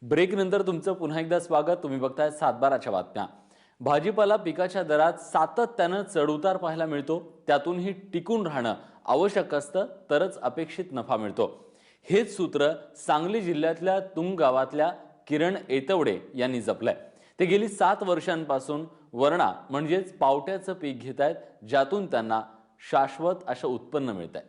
Break नंतर तुमचं पुन्हा एकदा स्वागत। तुम्ही बघताय 7/12च्या बातम्या। भाजीपाला पिकाच्या दरात सातत्यानं चढउतार पाहायला मिळतो, त्यातूनही टिकून राहणं आवश्यक असतं तरच अपेक्षित नफा मिळतो। हेच सूत्र सांगली जिल्ह्यातल्या तुंग गावातल्या किरण ऐतवडे यांनी जपलंय। ते गेली 7 वर्षांपासून वरणा म्हणजेच पावट्याचं पीक घेतायत, ज्यातून त्यांना शाश्वत असं उत्पन्न मिळतंय।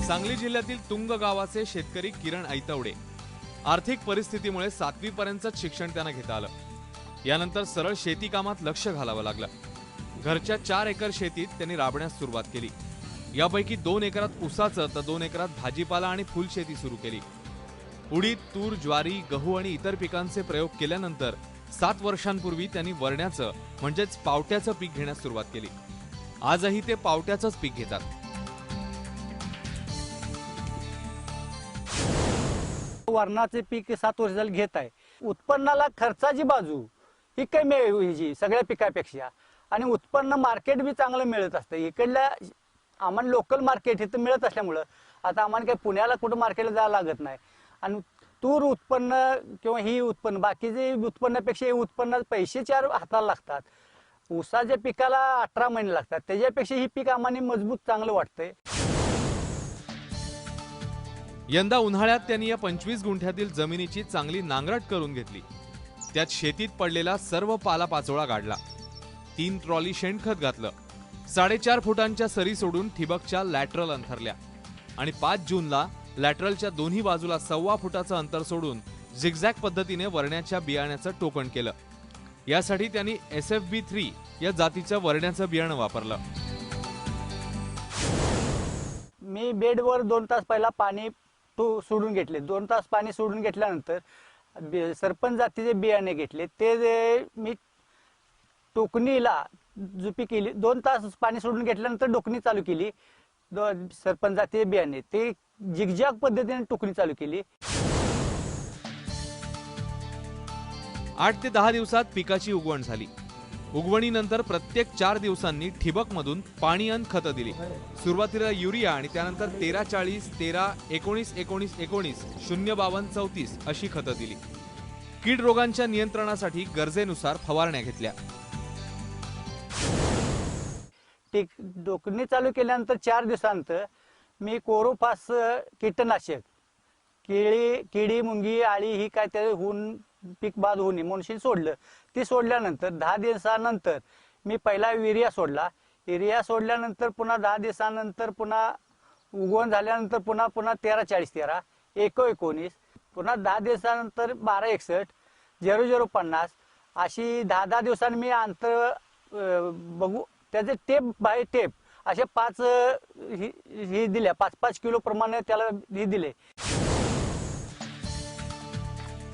सांगली जिल्ह्यातील तुंग गावाचे शेतकरी किरण ऐतवडे आर्थिक परिस्थितीमुळे 7वी पर्यंतच शिक्षण त्यांना घेता आलं। यानंतर सरळ शेती कामात लक्ष घालावं लागलं। घरच्या 4 एकर शेतीत त्यांनी राबण्यास सुरुवात केली। यापैकी 2 एकरात ऊसाचं तर 2 एकरात भाजीपाला आणि फुलशेती सुरू केली। उडीद, तूर, ज्वारी, गहू आणि इतर पिकांचे प्रयोग केल्यानंतर 7 वर्षांपूर्वी त्यांनी वरण्याचं म्हणजेच पावट्याचं पीक घेण्यास सुरुवात केली। आजही ते पावट्याचंच पीक घेतात। वरणाचे पीक 7 वर्ष झाले घेत आहे। उत्पन्नाला खर्चाची बाजू ही कमी आहे सगळ्या पिकापेक्षा, आणि उत्पन्न मार्केट बी चांगलं मिळत असतं। इकडल्या आम्हाला लोकल मार्केट इथं मिळत असल्यामुळं आता आम्हाला काही पुण्याला कुठं मार्केटला जायला लागत नाही। आणि तूर उत्पन्न किंवा ही उत्पन्न बाकीचे उत्पन्नापेक्षा हे उत्पन्न पैसे 4 हाताला लागतात। ऊसाच्या पिकाला 18 महिने लागतात, त्याच्यापेक्षा ही पीक आम्हाला मजबूत चांगलं वाटतंय। यंदा उन्हाळ्यात त्यांनी या 25 गुंठ्यातील जमिनीची चांगली नांगरट करून घेतली। त्यात शेतीत पडलेला सर्व पालापाचोळा काढला। 3 ट्रॉली शेणखत घातलं। 4.5 फुटांच्या सरी सोडून ठिबकच्या लॅटरल अंथरल्या आणि 5 जूनला लॅटरलच्या दोन्ही बाजूला 1.25 फुटाचं अंतर सोडून झिगझॅग पद्धतीने वरण्याच्या बियाण्याचं टोकण केलं। यासाठी त्यांनी SFB3 या जातीच्या वरण्याचं बियाणं वापरलं। मी बेडवर 2 तास पहिला पाणी सोडून घेतले। 2 तास पाणी सोडून घेतल्यानंतर सरपंच जातीचे बियाणे घेतले। ते मी टोकणीला जुपी केली। 2 तास पाणी सोडून घेतल्यानंतर टोकणी चालू केली। सरपंच जातीचे बियाणे ते झिगझॅग पद्धतीने टोकणी चालू केली। 8 ते 10 दिवसात पिकाची उगवण झाली। उगवणीनंतर प्रत्येक 4 दिवसांनी ठिबक मधून पाणी आणि खतं दिली। सुरुवातीला युरिया आणि त्यानंतर 13-40, 13, 19, 19, 19, 0-52, 34 अशी खतं दिली। कीड रोगांच्या नियंत्रणासाठी गरजेनुसार फवारण्या घेतल्या। टोकणी चालू केल्यानंतर 4 दिवसांनंतर मी कोरोफास कीटनाशक किडी मुंगी आळी ही काय ते होऊन पीक बाद होऊ नये म्हणून सोडलं। ते सोडल्यानंतर 10 दिवसानंतर मी पहिला युरिया सोडला। युरिया सोडल्यानंतर पुन्हा 10 दिवसानंतर पुन्हा उगवण झाल्यानंतर पुन्हा 13-40, 13, 19, पुन्हा 10 दिवसानंतर 12-61, 00-50 अशी 10-10 दिवसांनी मी अंतर बघू त्याचे टेप बाय टेप अशा 5 ही दिल्या। 5-5 किलो प्रमाणे त्याला ही दिले।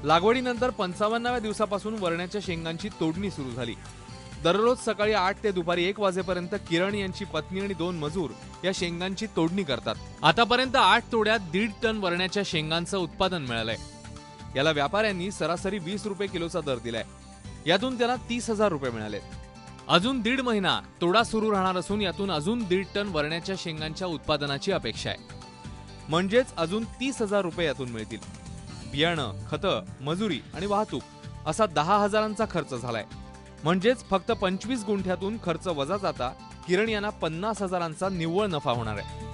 लागवडीनंतर 55व्या दिवसापासून वरण्याच्या शेंगांची तोडणी सुरू झाली। दररोज सकाळी 8 ते दुपारी 1 वाजेपर्यंत किरण यांची पत्नी आणि 2 मजूर या शेंगांची तोडणी करतात। आतापर्यंत 8 तोड्यात 1.5 टन वरण्याच्या शेंगांचं उत्पादन मिळालंय। याला व्यापाऱ्यांनी सरासरी 20 रुपये किलोचा दर दिलाय। यातून त्यांना 30,000 रुपये मिळाले। अजून 1.5 महिना तोडा सुरू राहणार असून यातून अजून 1.5 टन वरण्याच्या शेंगांच्या उत्पादनाची अपेक्षा आहे। म्हणजेच अजून 30,000 रुपये यातून मिळतील। बियाणं, खतं, मजुरी आणि वाहतूक असा 10,000चा खर्च झालाय। म्हणजेच फक्त 25 गुंठ्यातून खर्च वजा जाता किरण यांना 50,000चा निव्वळ नफा होणार आहे।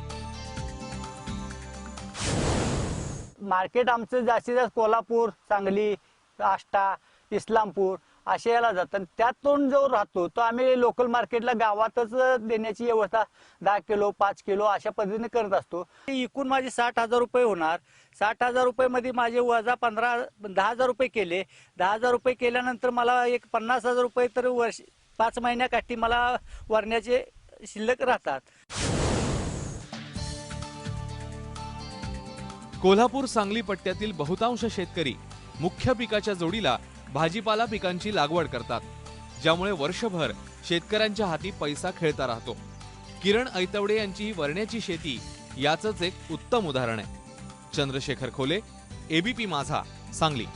मार्केट आमचं जास्तीत जास्त कोल्हापूर, सांगली, आष्टा, इस्लामपूर असे याला जातात। त्यातून जो राहतो तो आम्ही लोकल मार्केटला गावातच देण्याची व्यवस्था 10 किलो 5 किलो अशा पद्धतीने करत असतो। एकूण माझे 60,000 रुपये होणार। 60,000 रुपये मध्ये माझे वजा 10,000 रुपये केले। 10,000 रुपये केल्यानंतर मला एक 50,000 रुपये तर वर्ष 5 महिन्याकाठी मला वरण्याचे शिल्लक राहतात। कोल्हापूर सांगली पट्ट्यातील बहुतांश शेतकरी मुख्य पिकाच्या जोडीला भाजीपाला पिकांची लागवड करतात, ज्यामुळे वर्षभर शेतकऱ्यांच्या हाती पैसा खेळता राहतो। किरण ऐतवडे यांची ही वरण्याची शेती याचंच एक उत्तम उदाहरण आहे। चंद्रशेखर खोले, एबीपी माझा, सांगली.